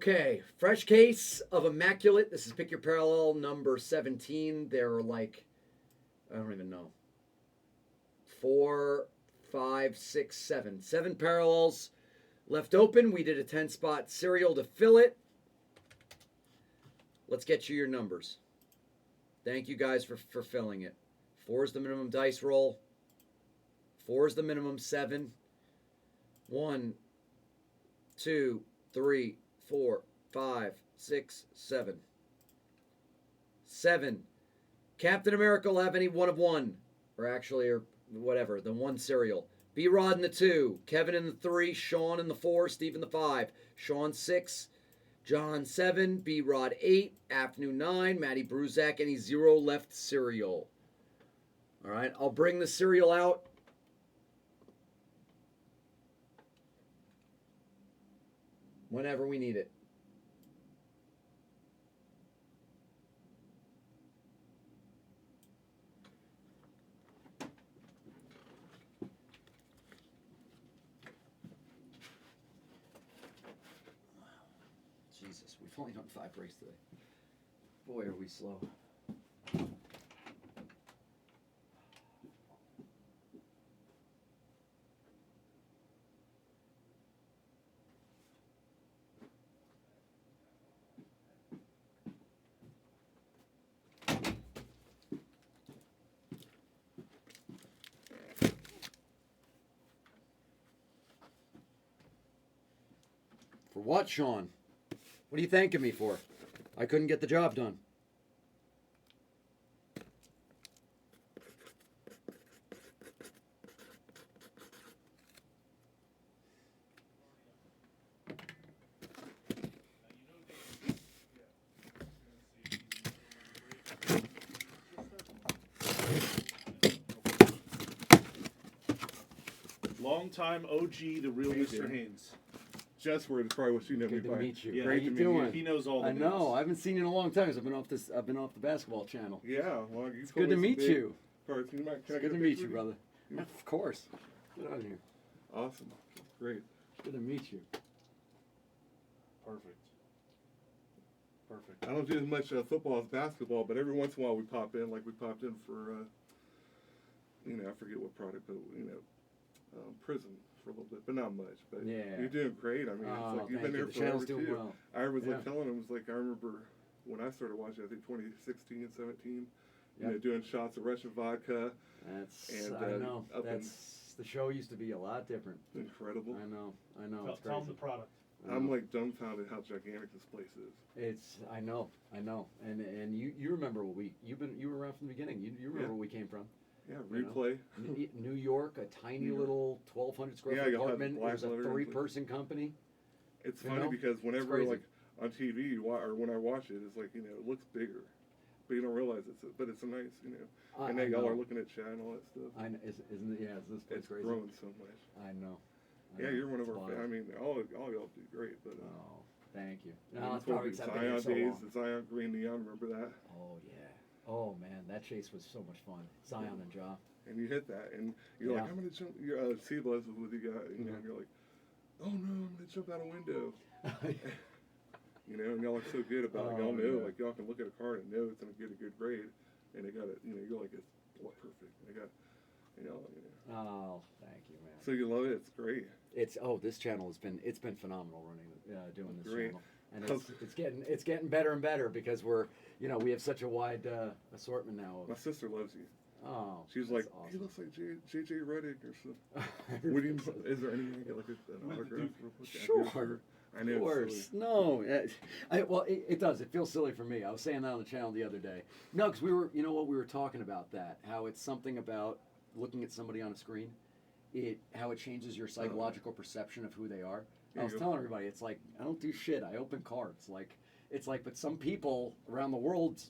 Okay, fresh case of Immaculate. This is Pick Your Parallel number 17. There are like, I don't even know, 4, 5, 6, 7. 7 parallels left open. We did a 10-spot serial to fill it. Let's get you your numbers. Thank you guys for filling it. 4 is the minimum dice roll. 4 is the minimum 7. 1, 2, 3, 4, 5, 6, 7. 7. Captain America will have any one of one. Or whatever, the 1 serial. B-Rod in the 2. Kevin in the 3. Sean in the 4. Steve in the 5. Sean 6. John 7. B-Rod 8. Afternoon 9. Matty Bruzak, any 0 left serial. All right, I'll bring the serial out. Whenever we need it. Jesus, we've only done 5 breaks today. Boy, are we slow. For what, Sean? What are you thanking me for? I couldn't get the job done. Long-time OG, the real Mr. Haynes. Just word is probably what you know me Good to by. meet you. Yeah. How Great you to meet you. doing? He knows all the I know. names. I haven't seen you in a long time. 'Cause I've been off the basketball channel. Yeah, well, you It's good to meet you. Parts. Can I It's get good a to meet picture you, of brother. Yeah, of course. Get out of here. Awesome. Great. Good to meet you. Perfect. Perfect. I don't do as much football as basketball, but every once in a while we pop in. Like we popped in for, I forget what product, but prison for a little bit, but not much. But Yeah. you're doing great. I mean, Oh, it's like you've thank been you. there The channel's forever doing too. well. I was Yeah. like telling him, I remember when I started watching, I think 2016 and 17. Yep. Doing shots of Russian vodka. That's And, I know. up in- That's the show used to be a lot different. Incredible. I know. Tell It's him crazy. the product. I I'm know. like dumbfounded how gigantic this place is. I know. And you remember what you were around from the beginning. You remember Yeah. where we came from. Yeah, You know? replay. New York, a tiny New York. little 1,200 square Yeah, foot you'll have apartment. It black was a letters, 3-person company. It's You funny know? because It's whenever crazy. like on TV or when I watch it, it's like it looks bigger, but you don't realize but it's a nice and I then y'all know. are looking at chat and all that stuff. Isn't it? Yeah, is this place It's crazy? grown so much. I know. Yeah, you're one of It's our. wild. I mean, all y'all do great, but Oh, thank you. I No, mean, it's probably the because I've been here Zion so days, long. the Zion Green Neon. Remember that? Oh yeah. Oh man, that chase was so much fun. Zion and Ja. And you hit that, and you're like, Yeah. I'm gonna jump. Your C-Buzz was with you guys, and you're like, oh no, I'm gonna jump out a window. And y'all are so good about it. Y'all Oh, know, yeah. like y'all can look at a card and know it's gonna get a good grade, and they got it. You're like it's perfect. They got, Oh, thank you, man. So you love it. It's great. This channel has been phenomenal running doing this Great. channel, and it's getting better and better because we have such a wide assortment now. My sister loves you. Oh, She's that's like, he awesome. looks like JJ Reddick or something. Would you? Is there anything you get like an autograph? Sure. I know. Of course. It's silly. No. It does. It feels silly for me. I was saying that on the channel the other day. No, because we were talking about that. How it's something about looking at somebody on a screen, how it changes your psychological perception of who they are. I was telling everybody, it's like I don't do shit. I open cards. But some people around the world,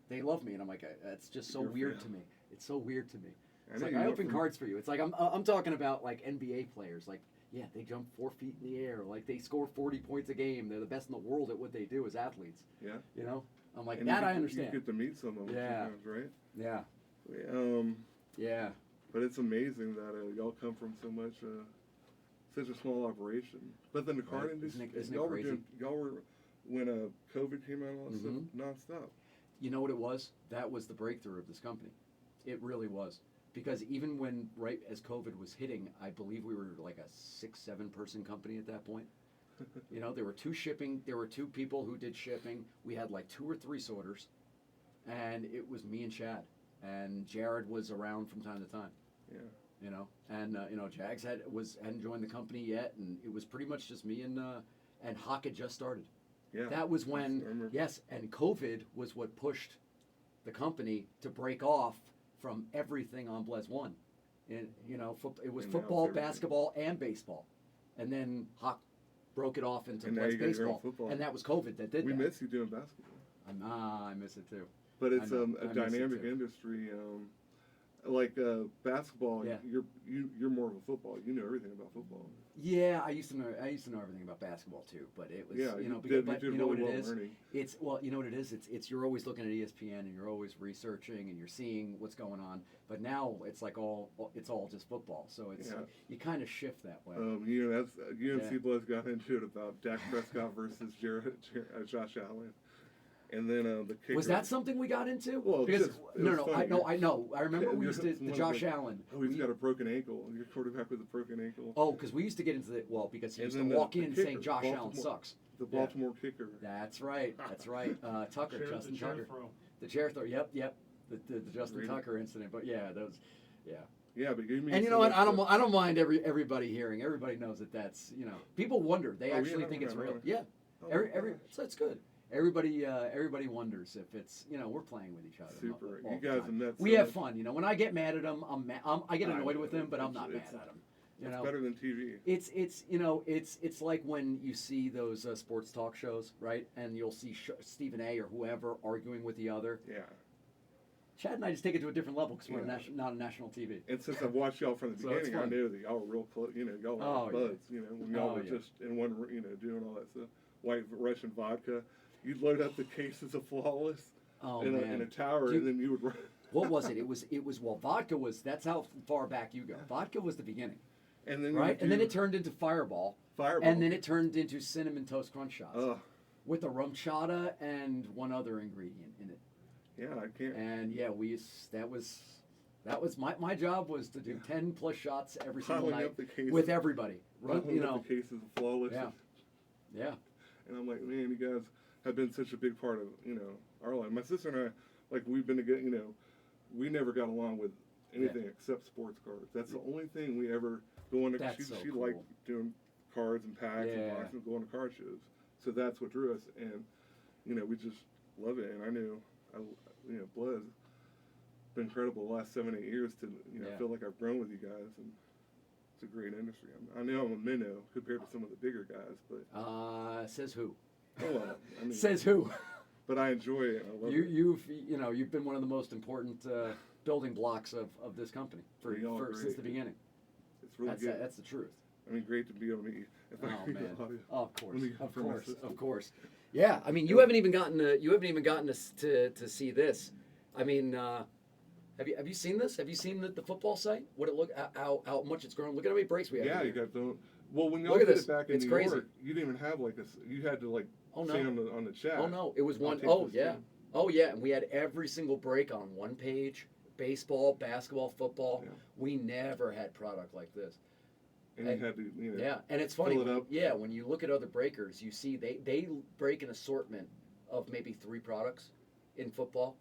they love me, and I'm like, that's just so weird to me. It's so weird to me. It's like I open cards for you. It's like I'm talking about like NBA players. Like, yeah, they jump 4 feet in the air. Like they score 40 points a game. They're the best in the world at what they do as athletes. Yeah. I'm like And that. I understand. You get to meet some of them sometimes, right? Yeah. Um, Yeah. But it's amazing that y'all come from such a small operation. But then the car Right. industry, Isn't it y'all were crazy? y'all were when COVID came out and all that stuff nonstop. You know what it was? That was the breakthrough of this company. It really was. Because even when, right as COVID was hitting, I believe we were like a 6-7 person company at that point. You know, there were two people who did shipping. We had like 2 or 3 sorters, and it was me and Chad. And Jared was around from time to time. Yeah. You know, and Jags hadn't joined the company yet, and it was pretty much just me and Hawk had just started. Yeah. That was I when, remember. yes, and COVID was what pushed the company to break off from everything on Bles One. And, it was And now football, it's everything. basketball, and baseball. And then Hawk broke it off into And now Bles you got your own baseball. football. And that was COVID that did We that. miss you doing basketball. I miss it too. But it's I a miss it dynamic too. industry. Like basketball, Yeah. you're more of a football. You know everything about football. Yeah, I used to know everything about basketball too, but it was Yeah, because, you but did you know really what it well is? learning. You know what it is? It's you're always looking at ESPN and you're always researching and you're seeing what's going on. But now it's like it's all just football. So it's Yeah. you kind of shift that way. That's UNC Yeah. Bloods got into it about Dak Prescott versus Josh Allen, and then the kicker. Was that something we got into? Well, because just- it was funny. I know. I remember we used to It's the one of Josh the- Allen. Oh, he's got a broken ankle. Your quarterback with a broken ankle. Oh, because we used to get into because he And used to then walk the in kicker, saying Josh Allen Baltimore. sucks. The Baltimore kicker. That's right. Tucker, Justin the chair Tucker. throw. The chair throw. Yep. The Justin Really? Tucker incident. But yeah, that was, yeah. Yeah, but you mean And you know what? I don't mind everybody hearing. Everybody knows that's people wonder. They Oh, actually yeah, think it's right, real. right. Yeah. Oh, Every gosh. so it's good. Everybody wonders if it's we're playing with each other. Super. all You the guys time. have met We so have much. fun. When I get mad at them, I get I annoyed know. with them, but I'm not mad It's- at them. It's better than TV. It's like when you see those sports talk shows, right? And you'll see Stephen A. or whoever arguing with the other. Yeah. Chad and I just take it to a different level because we're Yeah. not on national TV. And since I've watched y'all from the So it's beginning, I fun. know that y'all were real close. Y'all were Oh, yeah. buds. When y'all Oh, were yeah. just in one, doing all that stuff. White Russian vodka. You'd load up the cases of Flawless Oh in man. a tower, Do- and then you would run. What was it? It was vodka was. That's how far back you go. Vodka was the beginning, And then right? you And then do it turned into Fireball, Fireball. and then it turned into cinnamon toast crunch shots Ugh. with a rum chata and one other ingredient in it. Yeah, I can't. And yeah, that was my job was to do 10 plus shots every single Piling night up the cases. with everybody. Piling up the cases of Flawless. Yeah. Yeah. And I'm like, man, you guys have been such a big part of, our life. My sister and I, like, we've been together, we never got along with anything except sports cards. That's the only thing we ever go on. That's She so liked cool. doing cards and packs Yeah. and boxes and going to card shows. So that's what drew us. And, we just love it. And I knew, Bloods been incredible the last 7-8 years to, Yeah. feel like I've grown with you guys. And it's a great industry. I know I'm a minnow compared to some of the bigger guys, but Says who? oh well. I mean, Says who? but I enjoy it. And I love it. You've been one of the most important building blocks of this company Y'all are since great. the beginning. It's really good. That's the truth. I mean, great to be able to meet you. If I Oh read man! the audio. Of course, Let me of for my course, system. of course. Yeah, I mean, you haven't even gotten to see this. I mean, have you seen this? Have you seen the football site? What it look how much it's grown? Look at how many breaks we have. Yeah, here. you got the. Well, when y'all Look at did this. it back in It's New crazy. York, you didn't even have like this. You had to like Oh, no. say on the chat. Oh no, it was I'll one take oh this yeah. too. Oh yeah, and we had every single break on one page. Baseball, basketball, football. Yeah. We never had product like this. And you had to, Yeah, and it's funny. fill it up. Yeah, when you look at other breakers, you see they break an assortment of maybe 3 products in football.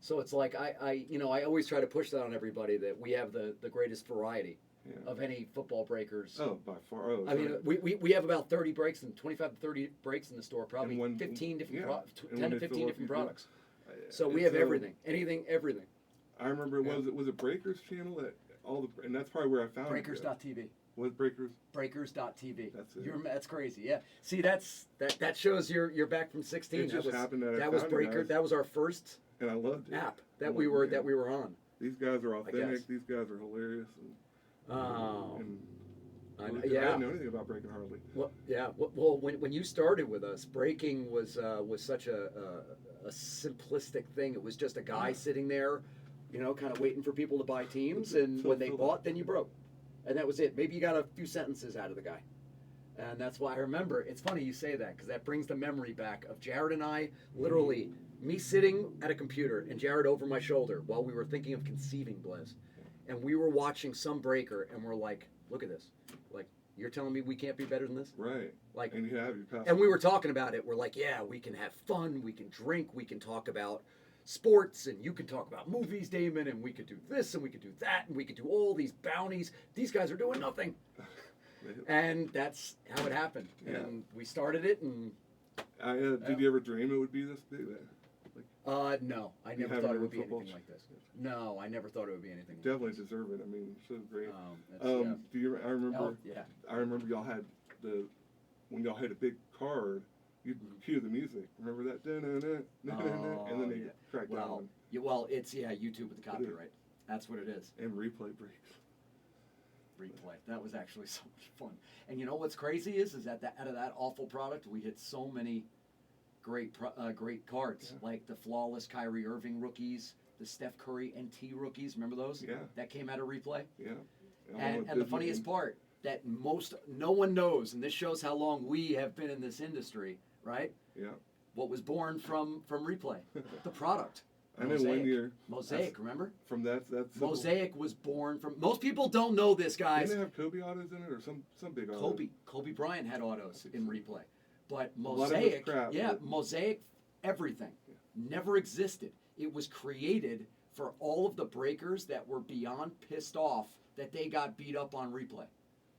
So it's like I always try to push that on everybody that we have the greatest variety Yeah. of any football breakers. Oh, by far. Oh, I mean, we have about 30 breaks and 25 to 30 breaks in the store, probably And when- 15 different yeah. And 10 when to they 15 fill up, different you do- products. So we it's, have everything, everything. I remember was it Breakers channel that and that's probably where I found it. Breakers.tv. Was Breakers? Breakers.tv. That's it. That's crazy. Yeah. See, that shows you're back from 16. It just happened that I that was found you Breaker. guys. That was our first And I loved it. app that I'm we like, were man, that we were on. These guys are guess. authentic. These guys are hilarious. Oh. And I know, I yeah. didn't know anything about breaking hardly. Well, yeah. Well, when you started with us, breaking was such a simplistic thing. It was just a guy sitting there, kind of waiting for people to buy teams, and when they bought, then you broke. and that was it. Maybe you got a few sentences out of the guy. And that's why I remember. It's funny you say that because that brings the memory back of Jared and I, literally, me sitting at a computer and Jared over my shoulder while we were thinking of conceiving Blez. And we were watching some breaker and we're like, look at this. Like, you're telling me we can't be better than this? Right. Like, and you have your past. and we were talking about it. We're like, yeah, we can have fun. We can drink. We can talk about sports. And you can talk about movies, Damon. And we could do this and we could do that. And we could do all these bounties. These guys are doing nothing. And that's how it happened. Yeah. And we started it. And did you ever dream it would be this big? no, I You never haven't thought it ever would be football anything like this. No, I never thought it would be anything. Definitely deserve it. I mean, so great. Yeah. Do you? I remember. Oh, yeah. I remember y'all had when y'all had a big card. You'd cue the music. Remember that? And then they crack down. Well, it's YouTube with the copyright. That's what it is. And replay breaks. Replay. That was actually so much fun. And you know what's crazy is that out of that awful product, we hit so many great cards, like the flawless Kyrie Irving rookies, the Steph Curry NT rookies. Remember those? Yeah. That came out of replay. Yeah. And the funniest part that no one knows, and this shows how long we have been in this industry, right? Yeah. What was born from replay, the product. I know one year. Mosaic, remember? From that simple. Mosaic was born from. Most people don't know this, guys. Didn't they have Kobe autos in it or some big autos? Kobe Bryant had autos in replay, but Mosaic, Mosaic, everything never existed. It was created for all of the breakers that were beyond pissed off that they got beat up on replay.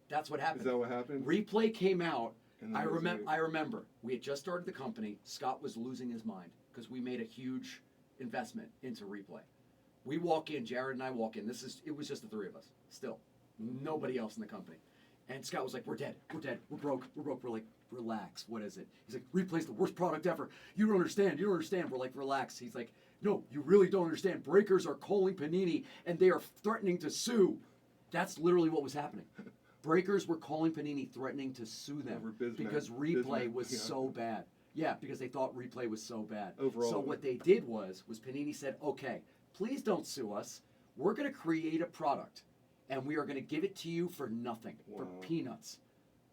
That's what happened. Is that what happened? Replay came out. I Mosaic. remember. We had just started the company. Scott was losing his mind because we made a huge investment into replay. We walk in, Jared and I walk in. It was just the three of us. Still, nobody else in the company. And Scott was like, "We're dead. We're broke. We're like, relax. What is it?" He's like, "Replay's the worst product ever. You don't understand. We're like, "Relax." He's like, "No, you really don't understand. Breakers are calling Panini and they are threatening to sue." That's literally what was happening. Breakers were calling Panini, threatening to sue them because replay was so bad. Yeah, because they thought replay was so bad. Overall. So what they did was Panini said, "Okay, please don't sue us. We're going to create a product, and we are going to give it to you for nothing, for peanuts,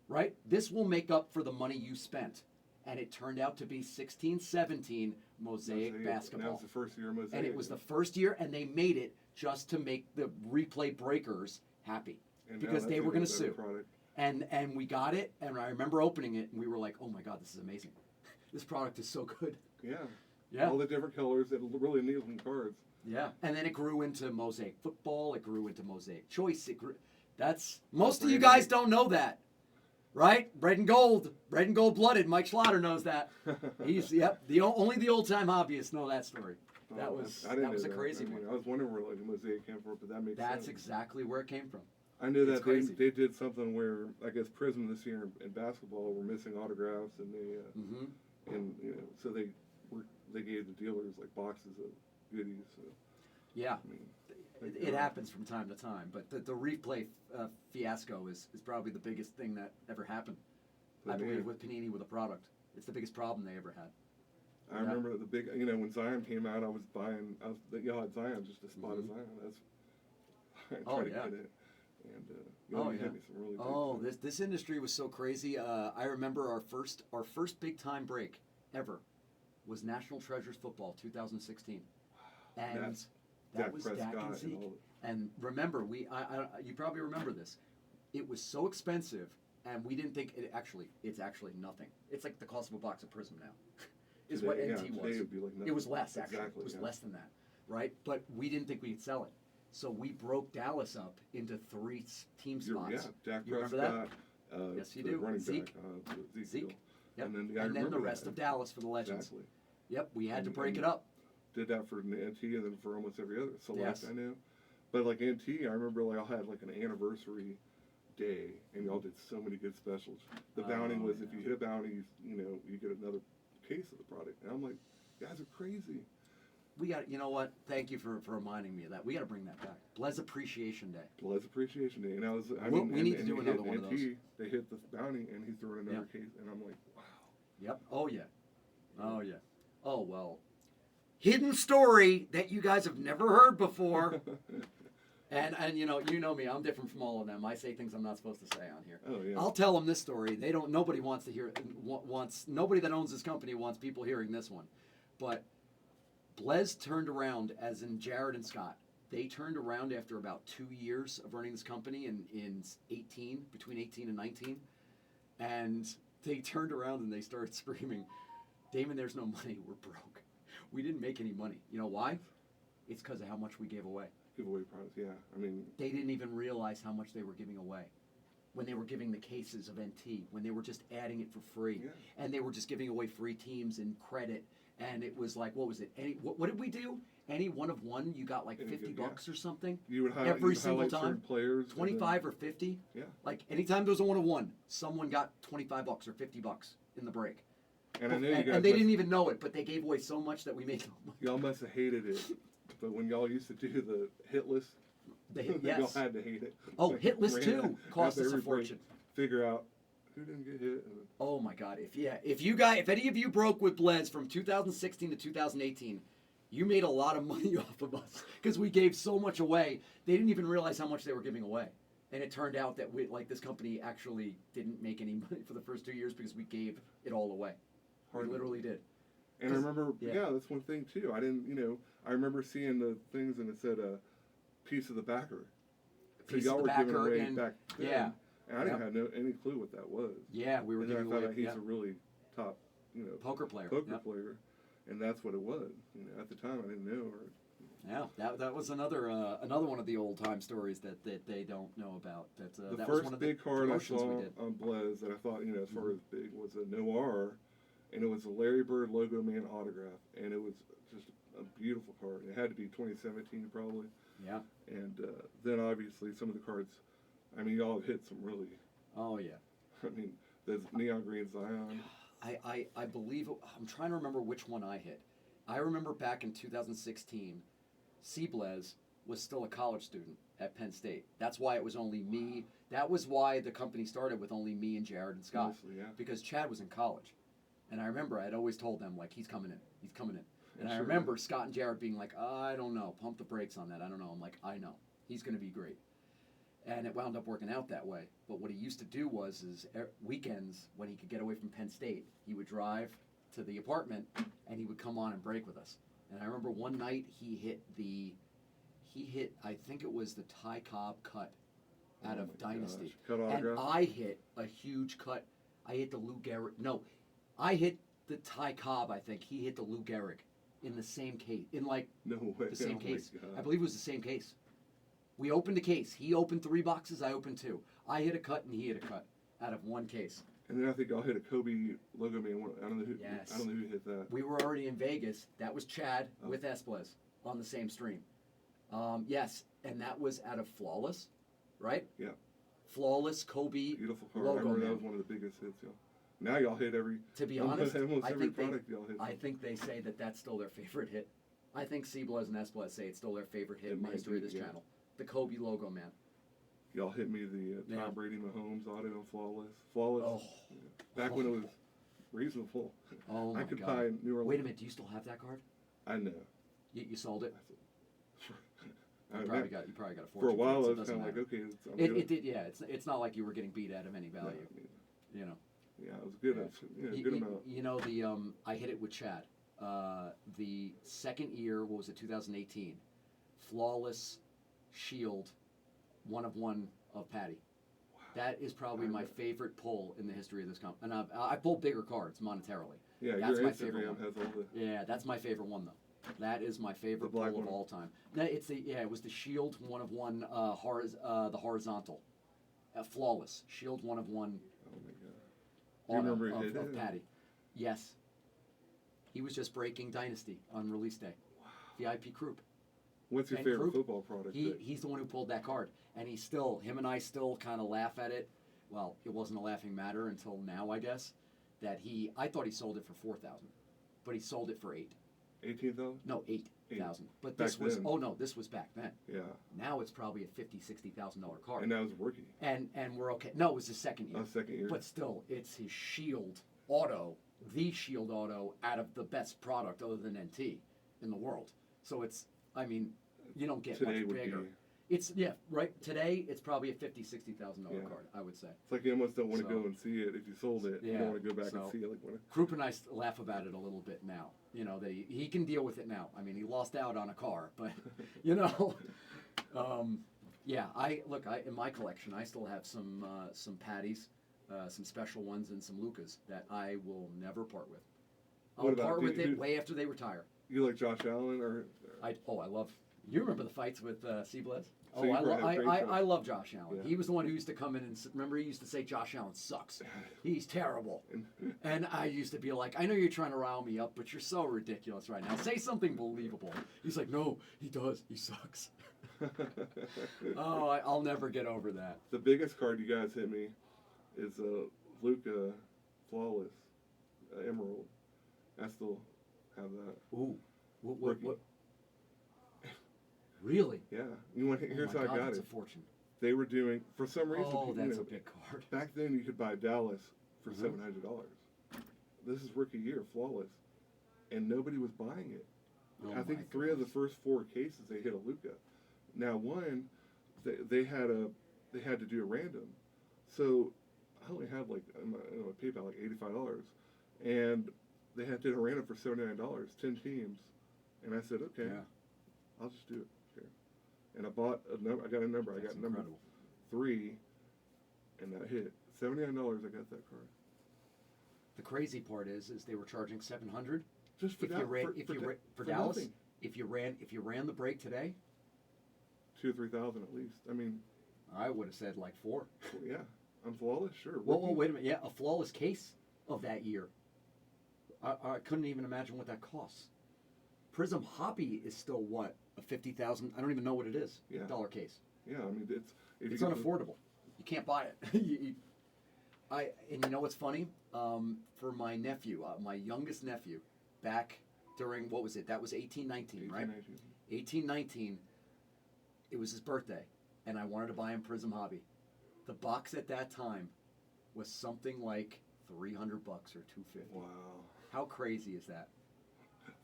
right? This will make up for the money you spent." And it turned out to be 16-17 Mosaic basketball. And that was the first year of Mosaic. And it was the first year, and they made it just to make the replay breakers happy because they were going to sue. And we got it, and I remember opening it, and we were like, "Oh my God, this is amazing. This product is so good." Yeah. All the different colors that really neat looking cards. Yeah. And then it grew into Mosaic football. It grew into Mosaic choice. Most of you guys don't know that, right? Red and gold blooded. Mike Schlatter knows that. He's only the old time hobbyists know that story. That was a crazy one. I was wondering where like Mosaic came from, but that makes sense. That's exactly where it came from. I knew that they did something where I guess Prism this year in basketball were missing autographs, and they and so they gave the dealers like boxes of goodies. So, yeah, it happens from time to time, but the replay fiasco is probably the biggest thing that ever happened. I believe with Panini with a product, it's the biggest problem they ever had. I remember the big when Zion came out, y'all had Zion just a spot of Zion. I tried to get it. And you had me some really big this industry was so crazy. I remember our first big time break ever was National Treasures Football 2016, and that was Dak and Zeke. And remember, you probably remember this. It was so expensive, and we didn't think it's actually nothing. It's like the cost of a box of Prism now, is what NT was. Would be like nothing. It was less actually. Exactly, it was less than that, right? But we didn't think we could sell it. So we broke Dallas up into 3 team spots. Yeah, Dak you remember that? Yes, you do. Running Zeke. back, Zeke. Yep. And then the rest of Dallas for the Legends. Exactly. Yep, we had to break it up. Did that for NT and then for almost every other select Yes. I knew. But like NT, I remember like I had like an anniversary day, and y'all did so many good specials. The bounty was if you hit a bounty, you get another case of the product. And I'm like, you guys are crazy. We got, you know what? Thank you for reminding me of that. We got to bring that back. Blez Appreciation Day. Blez Appreciation Day, and we need to do another one of those. They hit the bounty, and he threw in another case, and I'm like, wow. Yep. Oh yeah. Oh yeah. Oh well. Hidden story that you guys have never heard before. And you know me, I'm different from all of them. I say things I'm not supposed to say on here. Oh yeah. I'll tell them this story. They don't. Nobody wants to hear. Nobody that owns this company wants people hearing this one. But Blez turned around, as in Jared and Scott. They turned around after about 2 years of running this company in 18, between 18 and 19, and they turned around and they started screaming, "Damon, there's no money. We're broke. We didn't make any money. You know why? It's because of how much we gave away." Giveaway prize. Yeah. I mean, They didn't even realize how much they were giving away when they were giving the cases of NT, when they were just adding it for free. Yeah. And they were just giving away free teams and credit. And it was like, what was it? What did we do? Any one of one, you got like Any $50 good, yeah. or something? you would highlight, Every you would single highlight time? certain players. and 25 or 50? Yeah. Like anytime there was a one of one, someone got $25 or $50 in the break. And I know you guys. And they must- didn't even know it, but they gave away so much that we made no money. Y'all must have hated it. But when y'all used to do the hit list, y'all Yes. had to hate it. Oh, Like, hit list ran too it cost after us a every break, fortune. Figure out who didn't get hit. And Oh my God! If any of you broke with Blez from 2016 to 2018, you made a lot of money off of us because we gave so much away. They didn't even realize how much they were giving away, and it turned out that this company actually didn't make any money for the first 2 years because we gave it all away. We Hardly. literally did. And I remember, yeah. yeah, that's one thing too. I didn't, I remember seeing the things and it said piece of the backer. So Piece y'all of the were giving backer away and- back then. yeah. And I didn't Yep. have any clue what that was. Yeah, we were And then I giving found away. out he's Yeah. a really top, Poker player. poker Yep. player, and that's what it was. At the time, I didn't know. Yeah, that was another one of the old time stories that they don't know about. That The that was first one of the big card I promotions saw we did. on Blez that I thought, as far as big, was a Noir, and it was a Larry Bird Logo Man autograph, and it was just a beautiful card. It had to be 2017 probably. Yeah. And then obviously some of the cards, y'all have hit some really, Oh yeah. there's Neon Green Zion. I believe I'm trying to remember which one I hit. I remember back in 2016, Blez was still a college student at Penn State. That's why it was only me. That was why the company started with only me and Jared and Scott, Mostly, yeah. because Chad was in college. And I remember I'd always told them, like, he's coming in. And I Sure. remember Scott and Jared being like, I don't know, pump the brakes on that. I don't know. I'm like, I know. He's going to be great. And it wound up working out that way. But what he used to do was weekends, when he could get away from Penn State, he would drive to the apartment and he would come on and break with us. And I remember one night he hit I think it was the Ty Cobb cut out Oh of my Dynasty. gosh. Cut And autograph? I hit a huge cut. I hit the Lou Gehrig. No, I hit the Ty Cobb, I think. He hit the Lou Gehrig in the same case. In like No way. the same Oh my case. God. I believe it was the same case. We opened a case. He opened 3 boxes. I opened 2. I hit a cut and he hit a cut out of one case. And then I think y'all hit a Kobe Logo Man one. I don't know who. Yes. I don't know who hit that. We were already in Vegas. That was Chad Oh. with Esplez on the same stream. Yes, and that was out of Flawless, right? Yeah. Flawless Kobe Beautiful card. logo I remember man. that was one of the biggest hits, y'all. Now y'all hit every. To be honest, almost I every think product y'all hit. I think they say that that's still their favorite hit. I think Blez and Esplez say it's still their favorite hit It in the might history of be, this yeah. channel. The Kobe logo, man. Y'all hit me the Tom Yeah. Brady Mahomes auto and Flawless. Oh. Back when it was reasonable. Oh my I could God. buy New Orleans. Wait a minute, do you still have that card? I know. You sold it? I You know. probably got a fortune For a while, it, so I it was doesn't kind of like, matter. okay, I'm It good. did, yeah. It's not like you were getting beat out of any No, value, I mean, you know. yeah, it was good. Good amount. You know I hit it with Chad. The second year, what was it, 2018? Flawless Shield, one of one of Patty. That is probably my favorite pull in the history of this company. And I pulled bigger cards monetarily. Yeah, That's your my favorite Instagram one. has all the. Yeah, that's my favorite one though. That is my favorite The black pull of one. all time. No, it was the Shield one of one the horizontal, flawless Shield one of one Oh my god. Do you auto remember he of, did of it? Patty. Yes. He was just breaking Dynasty on release day. VIP Croup. What's your And favorite Croup, football product? He's the one who pulled that card, and him and I still kind of laugh at it. Well, it wasn't a laughing matter until now, I guess. I thought he sold it for 4,000, but he sold it for 8. 18,000? No, 8,000. But Back this was then. this was back then. Yeah. Now it's probably a $50,000-$60,000 card. And that was a rookie. And we're okay. No, it was his second year. Second year. But still, it's his Shield Auto, the Shield Auto, out of the best product other than NT in the world. So you don't get Today much would bigger. be. It's right today. It's probably a $50,000-$60,000 Yeah. card. I would say. It's like you almost don't want to So- go and see it if you sold it. You Yeah, don't want to go back so- and see it. Like when Krupp and I laugh about it a little bit now. You know, that he can deal with it now. I mean, he lost out on a car, but you know, yeah. In my collection, I still have some Patties, some special ones, and some Lucas that I will never part with. I'll What about- part with do- it do- way after they retire. you like Josh Allen or I love. You remember the fights with Seablez? So Oh, you I, probably have great I Josh. love Josh Allen. Yeah. He was the one who used to come in and remember he used to say Josh Allen sucks. He's terrible. And I used to be like, I know you're trying to rile me up, but you're so ridiculous right now. Say something believable. He's like, no, he does. He sucks. Oh, I'll never get over that. The biggest card you guys hit me is Luca Flawless Emerald. I still have that. Ooh, what? Rookie. Really? Yeah. You want? Here's oh my how God, I got that's it. a fortune. They were doing for some reason. Oh, you that's know, a big card. Back then, you could buy Dallas for Mhm. $700. This is rookie year, Flawless, and nobody was buying it. Oh I my think 3 of the goodness. first 4 cases they hit a Luca. Now one, they had to do a random, so I only had like in my PayPal like $85, and they had to do a random for $79, 10 teams, and I said okay, Yeah. I'll just do it here, and I bought a number. I got a number. I That's got number incredible. 3, and that hit $79. I got that card The crazy part is they were charging $700 just for if you that. ran for Dallas. nothing. If you ran the break today, 2,000 or 3,000 at least. I mean, I would have said like 4. yeah, I'm Flawless, sure. Whoa, Rookie. wait a minute. Yeah, a flawless case of that year. I couldn't even imagine what that costs. Prism Hobby is still what, a 50,000? I don't even know what it is. Yeah. Dollar case. Yeah, I mean it's It's you get unaffordable. You can't buy it. And you know what's funny? For my nephew, my youngest nephew, back during what was it? That was 1819, right? 18, 1819. It was his birthday, and I wanted to buy him Prism Hobby. The box at that time was something like $300 or $250. Wow. How crazy is that?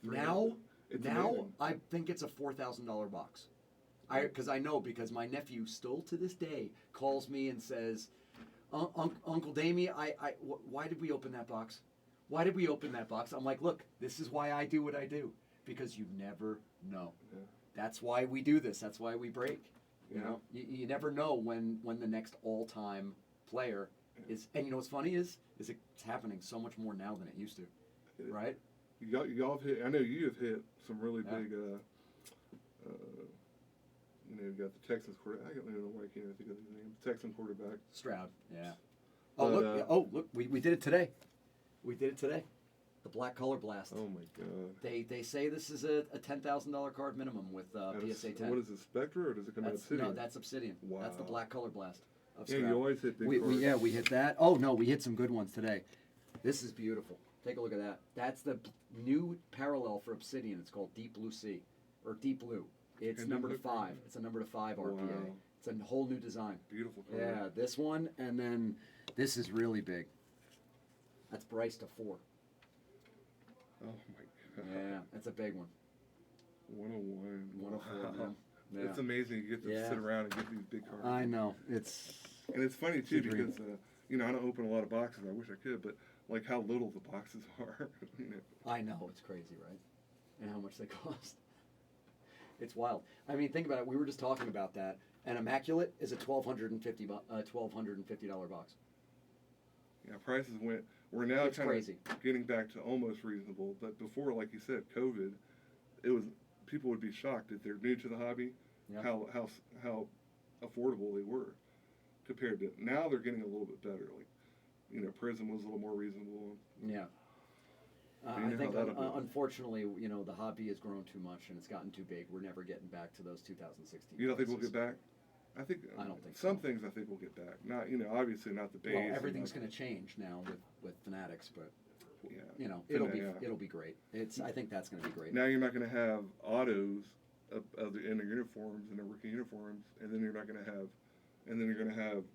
300. Now, It's now amazing. I think it's a $4,000 box. Because my nephew still to this day calls me and says, Uncle Damie, why did we open that box? Why did we open that box? I'm like, look, this is why I do what I do, because you never know. Yeah. That's why we do this. That's why we break. You Yeah. know, you never know when the next all-time player is. And you know what's funny is it's happening so much more now than it used to, right? Y'all have hit. I know you have hit some really Yeah. big. You got the Texans quarterback. I don't even know why I can't even think of his name. Texan quarterback. Stroud. Yeah. But, Look! We did it today. We did it today. The Black Color Blast. Oh my God. They say this is a $10,000 card minimum with That is- PSA 10. What is it, Spectre, or does it come out of City? No, that's Obsidian. That's the Wow. Black Color Blast. Of Yeah, Stroud. you always hit big we cards. hit that. Oh no, we hit some good ones today. This is beautiful. Take a look at that. That's the new parallel for Obsidian. It's called Deep Blue Sea, or Deep Blue. It's And number number 5. It's a number 5 RPA. Wow. It's a whole new design. Beautiful card. Yeah, this one, and then this is really big. That's Bryce to 4. Oh my God. Yeah, that's a big one. 101. 104. Wow. Yeah. It's amazing you get to Yeah. sit around and get these big cards. I know. It's And it's funny too It's a dream. because I don't open a lot of boxes. I wish I could, but like how little the boxes are. I know, it's crazy, right? And how much they cost. It's wild. I mean, think about it. We were just talking about that. An Immaculate is a $1,250 box. Yeah, prices went. We're now It's kind crazy. of getting back to almost reasonable, but before, like you said, COVID, it was people would be shocked if they're new to the hobby, Yep. how affordable they were compared to now. They're getting a little bit better. Like, Prism was a little more reasonable. Yeah. You I know think, how that'll be. unfortunately, the hobby has grown too much and it's gotten too big. We're never getting back to those 2016 You don't think we'll prices. get back? I think I don't think some so. things I think we'll get back. Not obviously not the base. Well, and everything's not- going to change now with Fanatics, but Yeah. it'll be great. I think that's going to be great. Now you're not going to have autos of the inner uniforms and the rookie uniforms, and then you're not going to have,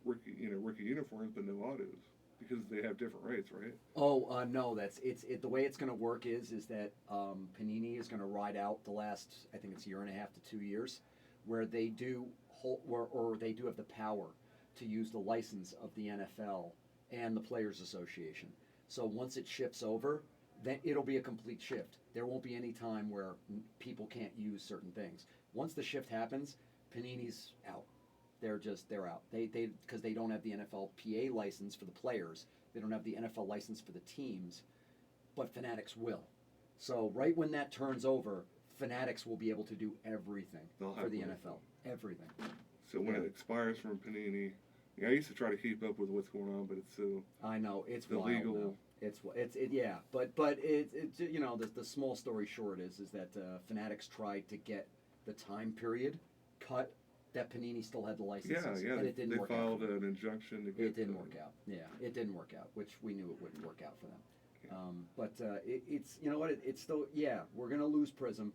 rookie uniforms but no autos because they have different rates, right? Oh no, the way it's going to work is that Panini is going to ride out the last, I think it's 1.5 to 2 years, where they do or they do have the power to use the license of the NFL and the Players Association. So once it shifts over, then it'll be a complete shift. There won't be any time where people can't use certain things. Once the shift happens, Panini's out. They're out. They because they don't have the NFLPA license for the players. They don't have the NFL license for the teams, but Fanatics will. So right when that turns over, Fanatics will be able to do everything for the NFL. Everything. So when it expires from Panini, I used to try to keep up with what's going on, but it's so. I know it's the wild legal. now. Yeah, but it's the small story short is that Fanatics tried to get the time period cut that Panini still had the licenses, Yeah. and it didn't work out. They filed an injunction to get. It didn't work out. Yeah, it didn't work out, which we knew it wouldn't work out for them. But it's it's still we're gonna lose Prism.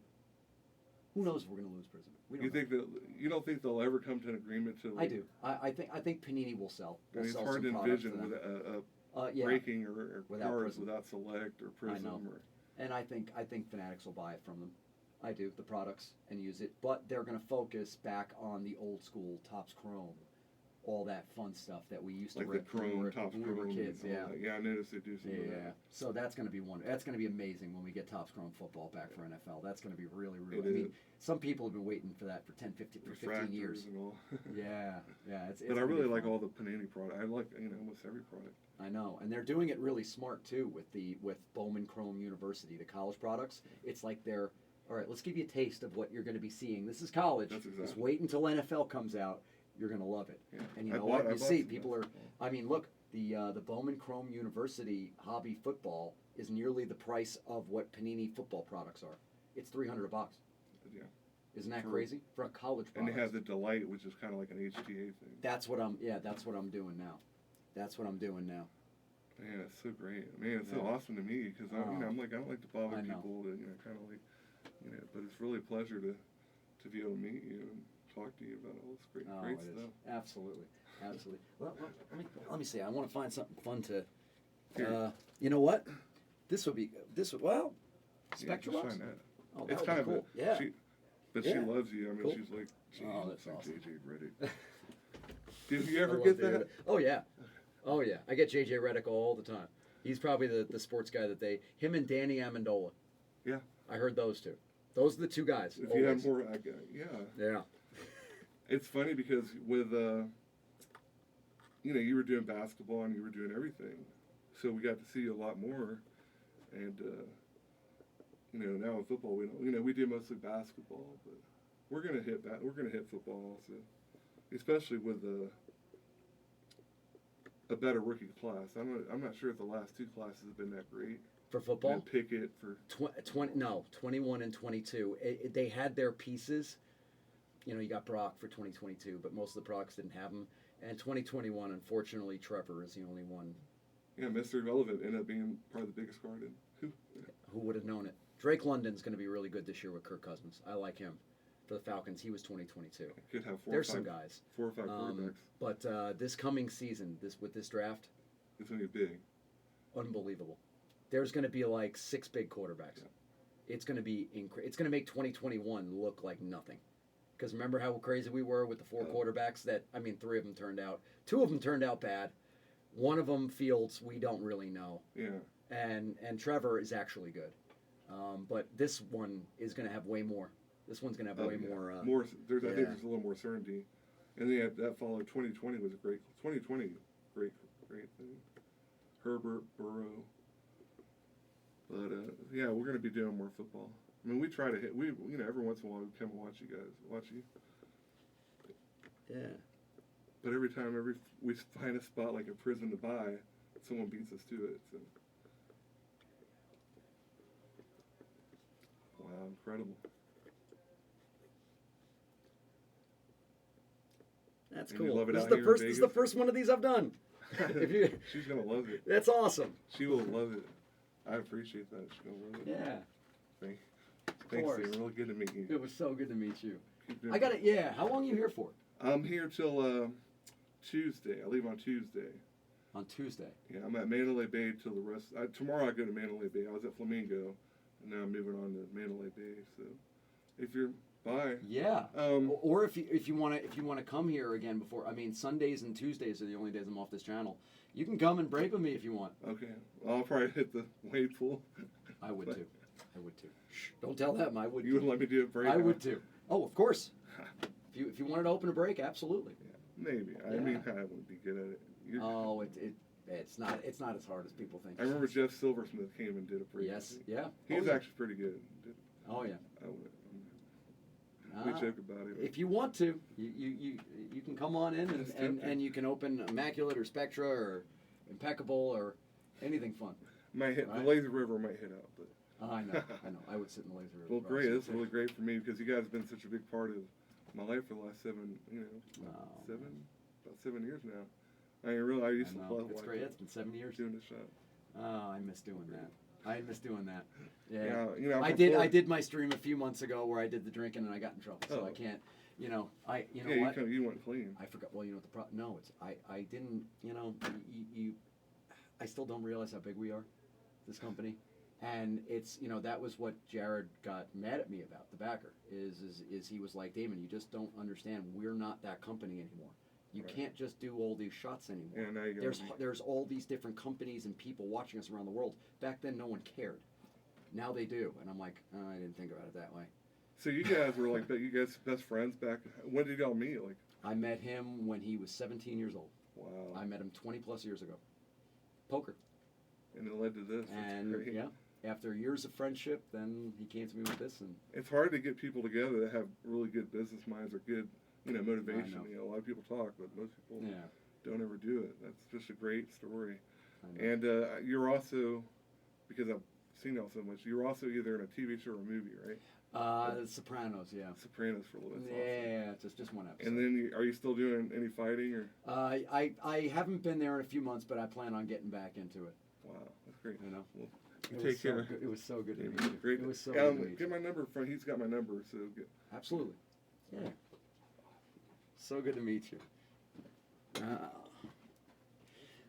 Who knows if we're gonna lose Prism? We don't know. You don't think they'll ever come to an agreement to? I do. I think Panini will sell. I mean, it's sell hard to some product envision for them. with a Yeah. breaking or Without cars Prism. without Select or Prism. know. Or, And I think Fanatics will buy it from them. I do, the products, and use it. But they're going to focus back on the old school Topps Chrome, all that fun stuff that we used to like the rip when we Chrome, were, Topps when we were Chrome. kids. and all Yeah. that. Yeah, I noticed they do some of Yeah. that. So that's going to be That's going to be amazing when we get Topps Chrome football back for NFL. That's going to be really, really. It I mean, is. some people have been waiting for that for 10, 15, for 15 years. Refractors and all. Yeah. It's But I gonna be really like fun. all the Panini product. I like almost every product. I know, and they're doing it really smart too with Bowman Chrome University, the college products. It's like they're all right. Let's give you a taste of what you're going to be seeing. This is college. That's exactly. Just wait until NFL comes out. You're going to love it. Yeah. And you I know bought- what? I You bought see, some people are. basketball. I mean, look, the Bowman Chrome University hobby football is nearly the price of what Panini football products are. It's $300 a box. Yeah. Isn't that For- crazy for a college And product? they have the Delight, which is kind of like an HTA thing. That's what I'm doing now. That's what I'm doing now. Man, it's so great. Man, it's so Yeah. awesome to me because I'm like I don't like to bother I know. people to kind of like but it's really a pleasure to be able to meet you and talk to you about all this great Oh, great it is. stuff. Absolutely. Well, let me see. I want to find something fun to. Here. You know what? This would well. Yeah, Spectrum just Box? sign that. Oh, that It's would kind be of cool. a, Yeah. but Yeah. she loves you. I mean, Cool. she's like, geez, Oh, it's that's like awesome. JJ Reddick. Did you ever I love get to hear that? Oh yeah. Oh yeah. I get JJ Reddick all the time. He's probably the sports guy that him and Danny Amendola. Yeah. I heard those two. Those are the two guys. If you had always. more, yeah. Yeah. It's funny because with you were doing basketball and you were doing everything, so we got to see you a lot more, and now in football we don't. We do mostly basketball, but we're gonna hit football also, especially with a better rookie class. I'm not sure if the last two classes have been that great. For football. And Pickett for 21 and 22. They had their pieces. You got Brock for 2022, but most of the products didn't have them. And 2021, unfortunately, Trevor is the only one. yeah, Mr. Irrelevant ended up being probably the biggest card in Who would have known it? Drake London's going to be really good this year with Kirk Cousins. I like him for the Falcons. He was 2022. Could have There's some guys. 4 or 5 quarterbacks. But this coming season, with this draft, It's gonna be big. unbelievable. There's going to be like 6 big quarterbacks. Yeah. It's going to be it's going to make 2021 look like nothing. Because remember how crazy we were with the 4 quarterbacks 3 of them turned out. 2 of them turned out bad. One of them, Fields, we don't really know. Yeah. And Trevor is actually good. But this one is going to have way more. This one's going to have way more. I think yeah. there's a little more certainty. And then that followed 2020 was a great 2020 great thing. Herbert, Burrow. But yeah, we're gonna be doing more football. I mean, we try to hit. Every once in a while we come and watch you. Yeah. But every time we find a spot like a prison to buy, someone beats us to it. So. Wow, incredible. That's And you cool. love it This out is the here in first. This is the Vegas? first one of these I've done. If you, She's gonna love it. that's awesome. She will love it. I appreciate that. She's gonna love it. Yeah. Thanks, course. Steve. Really good to meet you. It was so good to meet you. Keep doing I got it. Yeah. How long are you here for? I'm here till Tuesday. I leave on Tuesday. On Tuesday. Yeah, I'm at Mandalay Bay till the rest. Tomorrow I go to Mandalay Bay. I was at Flamingo, and now I'm moving on to Mandalay Bay. So, if you're Bye. Yeah. Um, Or if you want to come here again before, I mean, Sundays and Tuesdays are the only days I'm off this channel. You can come and break with me if you want. Okay. I'll probably hit the wave pool. I would too. I would too. Shh, don't tell them. I would. You would let me do a break? I would too. Oh, of course. If you wanted to open a break, absolutely. Yeah, maybe. I Yeah. mean, I wouldn't be good at it. Oh, it's not as hard as people think. I remember Jeff Silversmith came and did a break. Yes. Yeah. He Oh, was yeah. actually pretty good. Oh yeah. We joke about it. If you want to, you can come on in and you can open Immaculate or Spectra or Impeccable or anything fun. Might hit Right. the Lazy River might hit out, but I know. I would sit in the laser. well, great. This is really great for me because you guys have been such a big part of my life for the last about 7 years now. I used to love It's great. It's been 7 years. doing the show. Oh, I miss doing that. I miss doing that. Yeah. Yeah, you know, I did my stream a few months ago where I did the drinking and I got in trouble, so Oh. I can't. You know what? You went clean. I forgot. Well, you know what the problem? No, it's I didn't. You know, I still don't realize how big we are, this company, and it's that was what Jared got mad at me about. The backer is he was like, Damon, you just don't understand. We're not that company anymore. You Right. can't just do all these shots anymore. Yeah, now you There's all these different companies and people watching us around the world. Back then, no one cared. Now they do, and I'm like, oh, I didn't think about it that way. So you guys were like that. You guys best friends back. When did y'all meet? Like, I met him when he was 17 years old. wow. I met him 20 plus years ago. Poker. And it led to this. That's And great. yeah, after years of friendship, then he came to me with this, and It's hard to get people together that have really good business minds or good, motivation. know. A lot of people talk, but most people yeah. don't ever do it. That's just a great story. I know. And you're also, because I've seen y'all so much, you're also either in a TV show or a movie, right? The Sopranos, yeah. Sopranos for a little bit. Yeah, just one episode. And then are you still doing any fighting or? I haven't been there in a few months, but I plan on getting back into it. Wow, that's great. You know, Well, it take was so care. good. It was so good to Yeah, meet you. great. It was so good to meet Get you. my number from. He's got my number, so get. Absolutely. Yeah. So good to meet you.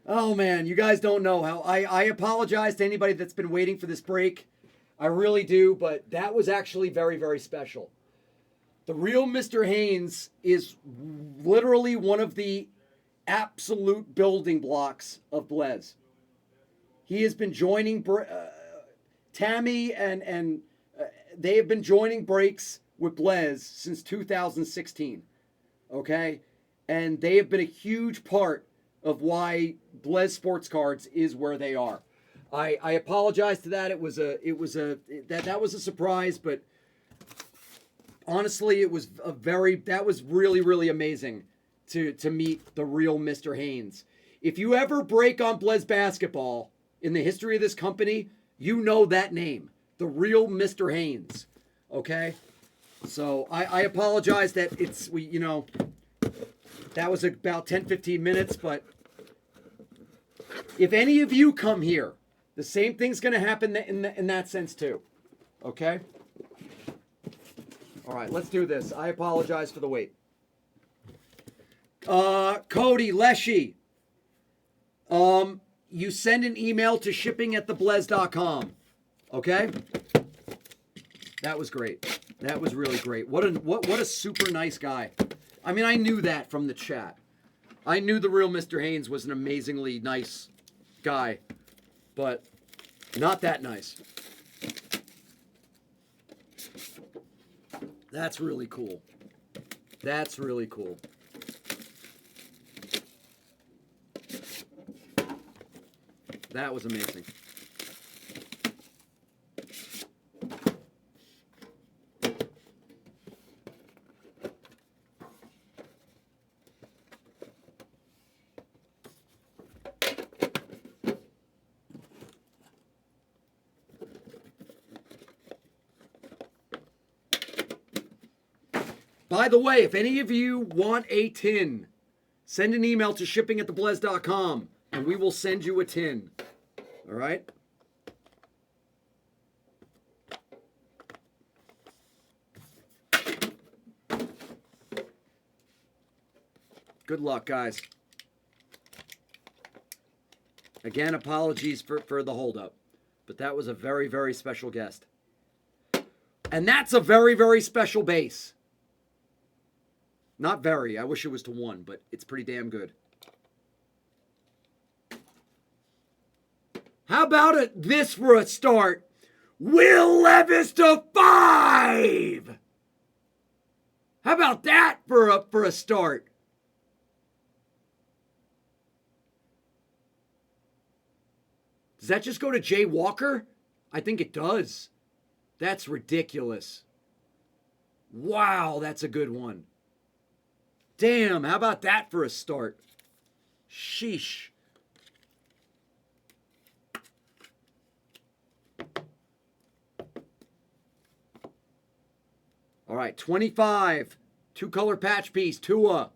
Oh man, you guys don't know how I apologize to anybody that's been waiting for this break. I really do, but that was actually very, very special. The real Mr. Haynes is literally one of the absolute building blocks of Blez. He has been joining Tammy and they have been joining breaks with Blez since 2016. Okay? And they have been a huge part of why Blez Sports Cards is where they are. I apologize to that. That was a surprise, but honestly, that was really, really amazing to meet the real Mr. Haynes. If you ever break on Blez basketball in the history of this company, you know that name, the real Mr. Haynes. Okay? So I apologize that that was about 10, 15 minutes, but if any of you come here, the same thing's going to happen in that sense too. Okay? All right, let's do this. I apologize for the wait. Cody Leshy. You send an email to shipping@theblez.com. Okay? That was great. That was really great. What a super nice guy. I mean, I knew that from the chat. I knew the real Mr. Haynes was an amazingly nice guy, but not that nice. That's really cool. That's really cool. That was amazing. By the way, if any of you want a tin, send an email to shipping@theblez.com and we will send you a tin. All right? Good luck, guys. Again, apologies for the holdup, but that was a very, very special guest. And that's a very, very special base. Not very. I wish it was to 1, but it's pretty damn good. How about this for a start? Will Levis to 5! How about that for a start? Does that just go to Jay Walker? I think it does. That's ridiculous. Wow, that's a good one. Damn, how about that for a start? Sheesh. All right, 25. 2-color patch piece, Tua.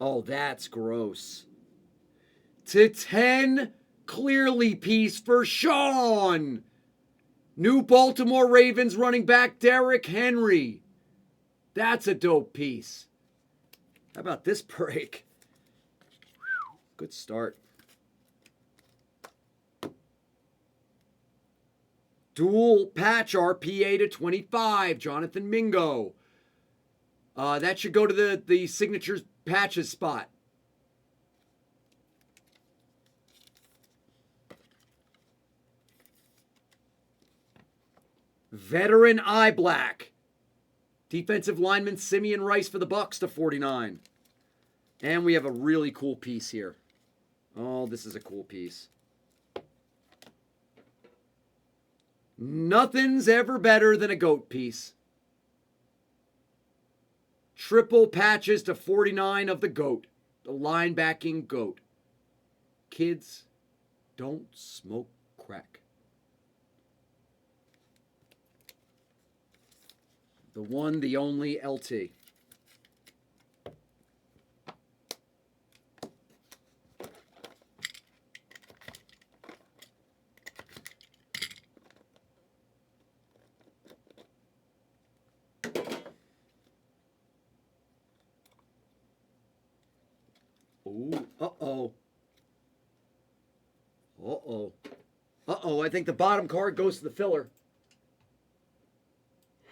Oh, that's gross. To 10, clearly piece for Sean. New Baltimore Ravens running back Derrick Henry. That's a dope piece. How about this break? Good start. Dual patch RPA to 25, Jonathan Mingo. That should go to the signatures patches spot. Veteran eye black. Defensive lineman Simeon Rice for the Bucks to 49. And we have a really cool piece here. Oh, this is a cool piece. Nothing's ever better than a GOAT piece. Triple patches to 49 of the GOAT. The linebacking GOAT. Kids, don't smoke crack. The one, the only LT. Ooh, uh-oh. Uh-oh. Uh-oh, I think the bottom card goes to the filler.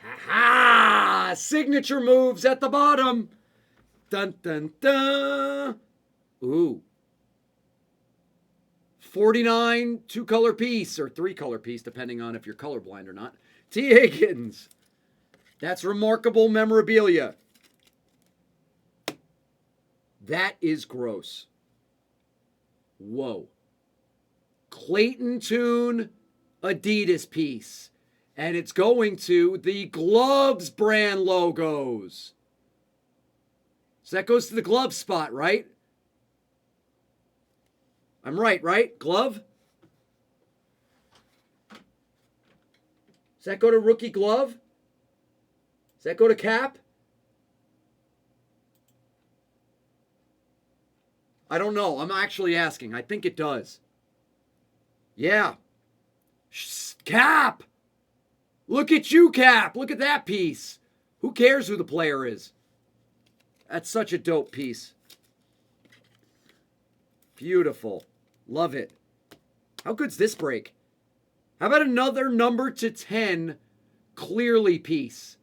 Ha-ha! Signature moves at the bottom. Dun, dun, dun. Ooh. 49 2-color piece, or 3-color piece, depending on if you're colorblind or not. T. Higgins. That's remarkable memorabilia. That is gross. Whoa. Clayton Tune Adidas piece. And it's going to the Gloves brand logos. So that goes to the glove spot, right? I'm right? Glove? Does that go to rookie glove? Does that go to cap? I don't know. I'm actually asking. I think it does. Yeah. Cap! Look at you, Cap. Look at that piece. Who cares who the player is? That's such a dope piece. Beautiful. Love it. How good's this break? How about another number to 10 clearly piece?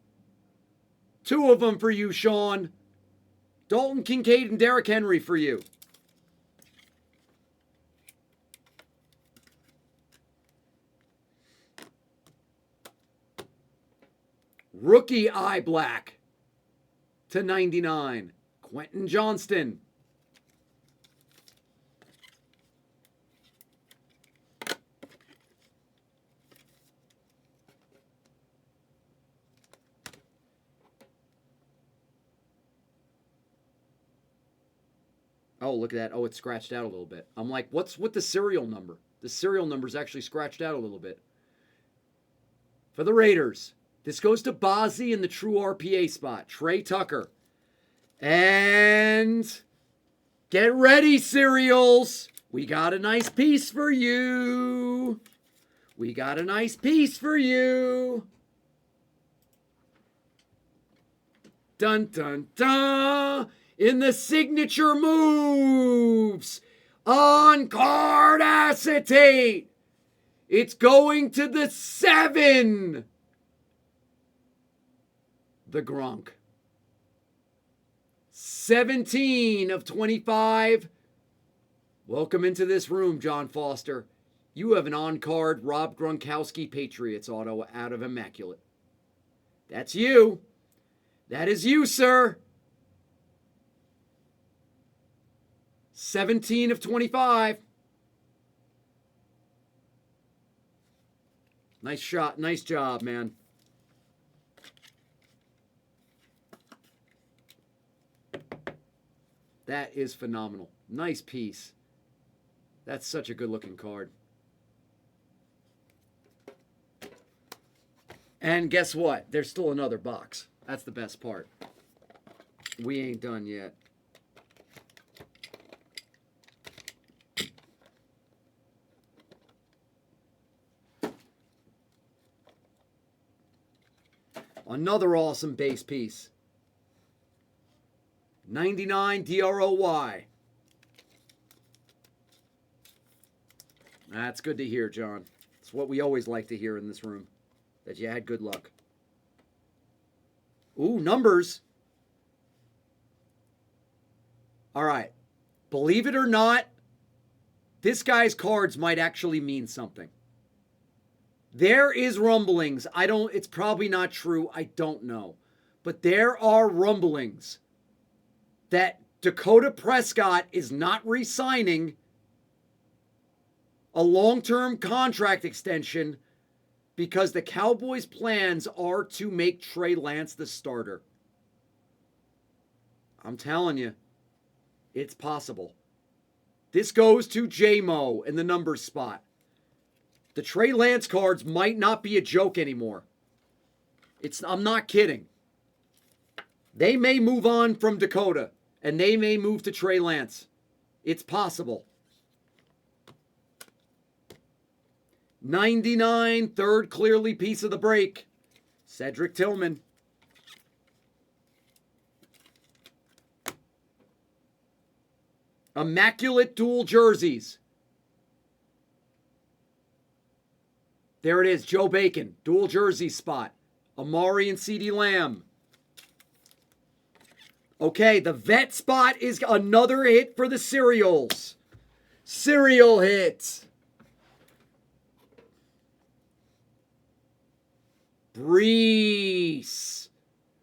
2 of them for you, Sean. Dalton Kincaid and Derrick Henry for you. Rookie eye black to 99. Quentin Johnston. Oh, look at that. Oh, it's scratched out a little bit. I'm like, what's with the serial number? The serial number's actually scratched out a little bit. For the Raiders, this goes to Bozzy in the true RPA spot. Trey Tucker. And get ready, cereals. We got a nice piece for you. We got a nice piece for you. Dun dun dun! In the signature moves on card acetate, it's going to the 7. The Gronk. 17 of 25. Welcome into this room, John Foster. You have an on-card Rob Gronkowski Patriots auto out of Immaculate. That's you. That is you, sir. 17 of 25. Nice shot. Nice job, man. That is phenomenal. Nice piece. That's such a good-looking card. And guess what? There's still another box. That's the best part. We ain't done yet. Another awesome base piece. 99 DROY. That's good to hear, John. It's what we always like to hear in this room. That you had good luck. Ooh, numbers. All right. Believe it or not, this guy's cards might actually mean something. There is rumblings. It's probably not true. I don't know. But there are rumblings that Dakota Prescott is not re-signing a long-term contract extension because the Cowboys' plans are to make Trey Lance the starter. I'm telling you, it's possible. This goes to J-Mo in the numbers spot. The Trey Lance cards might not be a joke anymore. I'm not kidding. They may move on from Dakota, and they may move to Trey Lance. It's possible. 99, third clearly piece of the break. Cedric Tillman. Immaculate dual jerseys. There it is, Joe Bacon. Dual jersey spot. Amari and CeeDee Lamb. Okay, the vet spot is another hit for the cereals. Cereal hits. Brees.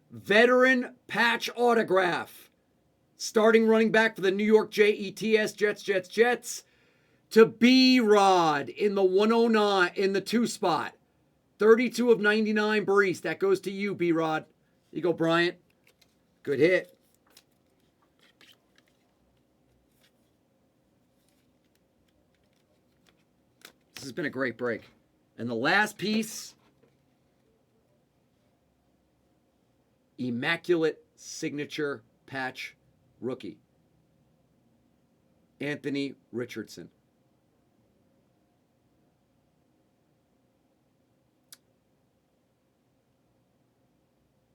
Veteran patch autograph. Starting running back for the New York Jets, Jets. To B-Rod in the 109, in the 2 spot. 32 of 99 Brees. That goes to you, B-Rod. You go, Bryant. Good hit. This has been a great break. And the last piece, Immaculate signature patch rookie. Anthony Richardson.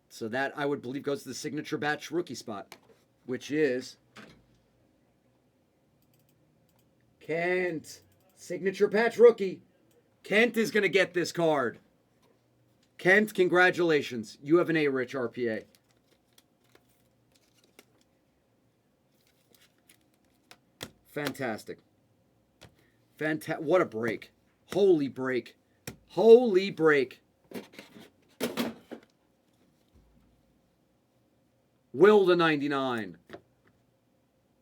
So that, I would believe, goes to the signature batch rookie spot, which is Kent. Signature patch rookie. Kent is going to get this card. Kent, congratulations. You have an A-Rich RPA. Fantastic. What a break. Holy break. Holy break. Will to 99.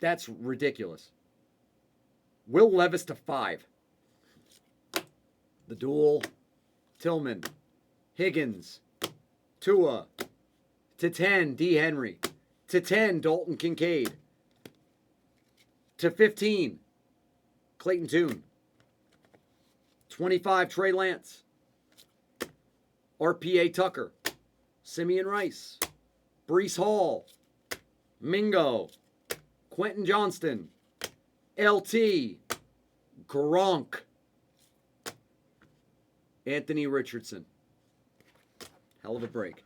That's ridiculous. Will Levis to 5. The duel. Tillman. Higgins. Tua. To 10, D. Henry. To 10, Dalton Kincaid. To 15, Clayton Tune. 25, Trey Lance. RPA Tucker. Simeon Rice. Brees Hall. Mingo. Quentin Johnston. LT. Gronk. Anthony Richardson. Hell of a break.